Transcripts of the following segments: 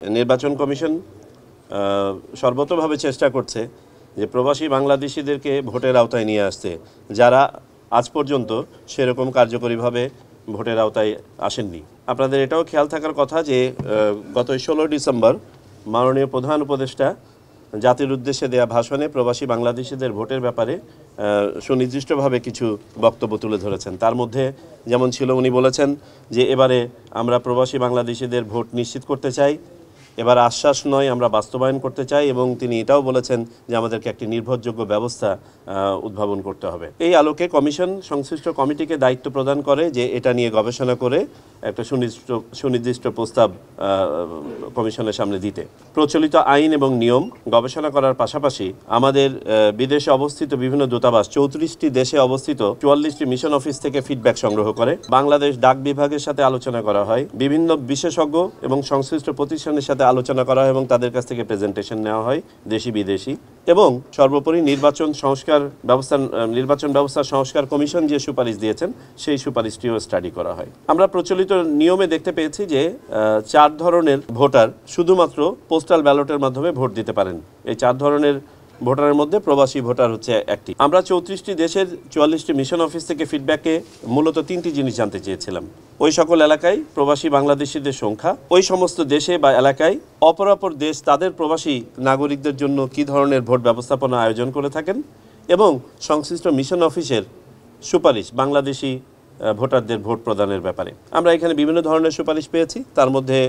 নির্বাচন কমিশন সর্বতোভাবে চেষ্টা করছে যে প্রবাসী বাংলাদেশিদেরকে ভোটের আওতায় নিয়ে আসতে, যারা আজ পর্যন্ত সেরকম কার্যকরীভাবে ভোটের আওতায় আসেননি। আপনাদের এটাও খেয়াল থাকার কথা যে গত 16 ডিসেম্বর মাননীয় প্রধান উপদেষ্টা জাতির উদ্দেশ্যে দেয়া ভাষণে প্রবাসী বাংলাদেশিদের ভোটের ব্যাপারে সুনির্দিষ্টভাবে কিছু বক্তব্য তুলে ধরেছেন। তার মধ্যে যেমন ছিল, উনি বলেছেন যে এবারে আমরা প্রবাসী বাংলাদেশিদের ভোট নিশ্চিত করতে চাই, এবার আশ্বাস নয় আমরা বাস্তবায়ন করতে চাই, এবং তিনি এটাও বলেছেন যে আমাদেরকে একটি নির্ভরযোগ্য ব্যবস্থা উদ্ভাবন করতে হবে। এই আলোকে কমিশন সংশ্লিষ্ট কমিটিকে দায়িত্ব প্রদান করে যে এটা নিয়ে গবেষণা করে একটা সুনির্দিষ্ট প্রস্তাব কমিশনের সামনে দিতে। প্রচলিত আইন এবং নিয়ম গবেষণা করার পাশাপাশি আমাদের বিদেশে অবস্থিত বিভিন্ন দূতাবাস 34টি দেশে অবস্থিত 44টি মিশন অফিস থেকে ফিডব্যাক সংগ্রহ করে, বাংলাদেশ ডাক বিভাগের সাথে আলোচনা করা হয়, বিভিন্ন বিশেষজ্ঞ এবং সংশ্লিষ্ট প্রতিষ্ঠানের সাথে আলোচনা করা হয় এবং তাদের কাছ থেকে প্রেজেন্টেশন নেওয়া হয় দেশি বিদেশি, এবং সর্বোপরি নির্বাচন ব্যবস্থা সংস্কার কমিশন যে সুপারিশ দিয়েছেন সেই সুপারিশটিও স্টাডি করা হয়। আমরা প্রচলিত নিয়মে দেখতে পেয়েছি যে 4 ধরনের ভোটার শুধুমাত্র পোস্টাল ব্যালটের মাধ্যমে ভোট দিতে পারেন। এই 4 ধরনের ভোটারের মধ্যে প্রবাসী ভোটার হচ্ছে একটি। আমরা 34টি দেশের 44টি মিশন অফিস থেকে ফিডব্যাকে মূলত 3টি জিনিস জানতে চেয়েছিলাম। ওই সকল এলাকায় প্রবাসী বাংলাদেশিদের সংখ্যা, ওই সমস্ত দেশে বা এলাকায় অপরাপর দেশ তাদের প্রবাসী নাগরিকদের জন্য কী ধরনের ভোট ব্যবস্থাপনা আয়োজন করে থাকেন, এবং সংশ্লিষ্ট মিশন অফিসের সুপারিশ বাংলাদেশি ভোটারদের ভোট প্রদানের ব্যাপারে। আমরা এখানে বিভিন্ন ধরনের সুপারিশ পেয়েছি। তার মধ্যে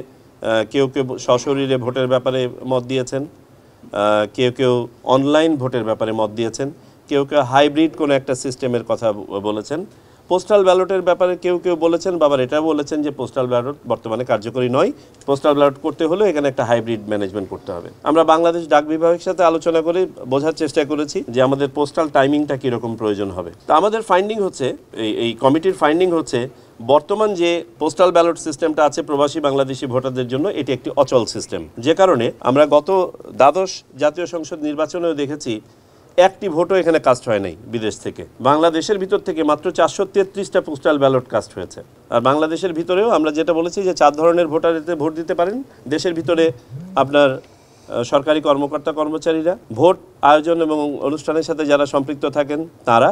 কেউ কেউ সশরীরে ভোটের ব্যাপারে মত দিয়েছেন, কেউ কেউ অনলাইন ভোটের ব্যাপারে মত দিয়েছেন, কেউ কেউ হাইব্রিড কোনো একটা সিস্টেমের কথা বলেছেন, পোস্টাল ব্যালটের ব্যাপারে কেউ কেউ বলেছেন, বাবার এটা বলেছেন যে পোস্টাল ব্যালট বর্তমানে কার্যকরী নয়, পোস্টাল ব্যালট করতে হলে এখানে একটা হাইব্রিড ম্যানেজমেন্ট করতে হবে। আমরা বাংলাদেশ ডাক বিভাগের সাথে আলোচনা করে বোঝার চেষ্টা করেছি যে আমাদের পোস্টাল টাইমিংটা কীরকম প্রয়োজন হবে। তো আমাদের ফাইন্ডিং হচ্ছে, এই কমিটির ফাইন্ডিং হচ্ছে, বর্তমান যে পোস্টাল ব্যালট সিস্টেমটা আছে প্রবাসী বাংলাদেশি ভোটারদের জন্য, এটি একটি অচল সিস্টেম, যে কারণে আমরা গত দ্বাদশ জাতীয় সংসদ নির্বাচনেও দেখেছি একটি ভোটও এখানে কাস্ট হয় নাই বিদেশ থেকে। বাংলাদেশের ভিতর থেকে মাত্র 433টা পোস্টাল ব্যালট কাস্ট হয়েছে। আর বাংলাদেশের ভিতরেও আমরা যেটা বলেছি যে 4 ধরনের ভোটার এতে ভোট দিতে পারেন। দেশের ভিতরে আপনার সরকারি কর্মকর্তা কর্মচারীরা, ভোট আয়োজন এবং অনুষ্ঠানের সাথে যারা সম্পৃক্ত থাকেন তারা,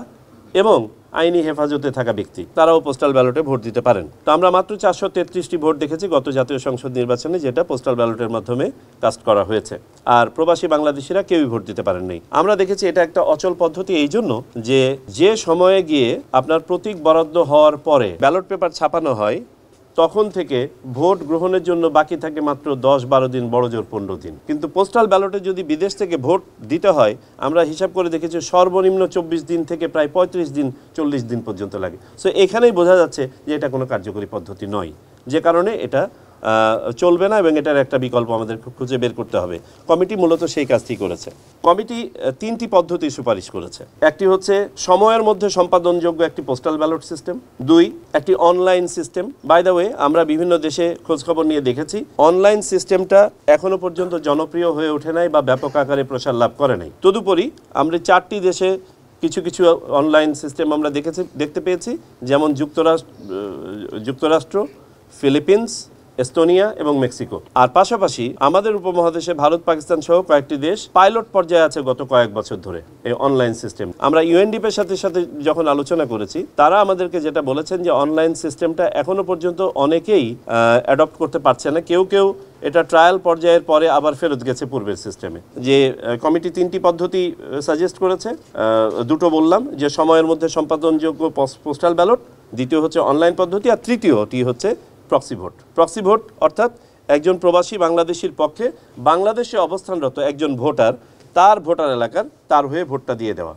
এবং আইনি হেফাজতে থাকা ব্যক্তি, তারাও পোস্টাল ব্যালটে ভোট দিতে পারেন। তো আমরা মাত্র 433টি ভোট দেখেছি গত জাতীয় সংসদ নির্বাচনে, যেটা পোস্টাল ব্যালটের মাধ্যমে কাস্ট করা হয়েছে। আর প্রবাসী বাংলাদেশিরা কেউই ভোট দিতে পারেন নাই। আমরা দেখেছি এটা একটা অচল পদ্ধতি এই জন্য যে সময়ে গিয়ে আপনার প্রতীক বরাদ্দ হওয়ার পরে ব্যালট পেপার ছাপানো হয়, তখন থেকে ভোট গ্রহণের জন্য বাকি থাকে মাত্র 10-12 দিন, বড় জোর 15 দিন। কিন্তু পোস্টাল ব্যালটে যদি বিদেশ থেকে ভোট দিতে হয়, আমরা হিসাব করে দেখেছি সর্বনিম্ন 24 দিন থেকে প্রায় 35 দিন 40 দিন পর্যন্ত লাগে। সো এখানেই বোঝা যাচ্ছে যে এটা কোনো কার্যকরী পদ্ধতি নয়, যে কারণে এটা চলবে না এবং এটার একটা বিকল্প আমাদের খুঁজে বের করতে হবে। কমিটি মূলত সেই কাজটি করেছে। কমিটি 3টি পদ্ধতি সুপারিশ করেছে। একটি হচ্ছে সময়ের মধ্যে সম্পাদনযোগ্য একটি পোস্টাল ব্যালট সিস্টেম, 2 একটি online system. By the way, আমরা বিভিন্ন দেশে খোঁজখবর নিয়ে দেখেছি অনলাইন সিস্টেমটা এখনো পর্যন্ত জনপ্রিয় হয়ে ওঠে নাই বা ব্যাপক আকারে প্রসার লাভ করে নাই। তদুপরি আমরা 4টি দেশে কিছু কিছু অনলাইন সিস্টেম আমরা দেখতে পেয়েছি, যেমন যুক্তরাষ্ট্র, ফিলিপিন্স, এস্তোনিয়া এবং মেক্সিকো। আর পাশাপাশি আমাদের উপমহাদেশে ভারত, পাকিস্তান সহ কয়েকটি দেশ পাইলট পর্যায়ে আছে গত কয়েক বছর ধরে এই অনলাইন সিস্টেম। আমরা ইউএনডিপির সাথে যখন আলোচনা করেছি, তারা আমাদেরকে যেটা বলেছেন যে অনলাইন সিস্টেমটা এখনো পর্যন্ত অনেকেই অ্যাডপ্ট করতে পারছে না। কেউ কেউ এটা ট্রায়াল পর্যায়ের পরে আবার ফেরত গেছে পূর্বের সিস্টেমে। যে কমিটি 3টি পদ্ধতি সাজেস্ট করেছে, 2টো বললাম, যে সময়ের মধ্যে সম্পাদনযোগ্য পোস্টাল ব্যালট, দ্বিতীয় হচ্ছে অনলাইন পদ্ধতি, আর তৃতীয়টি হচ্ছে প্রক্সি ভোট। প্রক্সি ভোট অর্থাৎ একজন প্রবাসী বাংলাদেশির পক্ষে বাংলাদেশে অবস্থানরত একজন ভোটার তার ভোটার এলাকার তার হয়ে ভোটটা দিয়ে দেওয়া।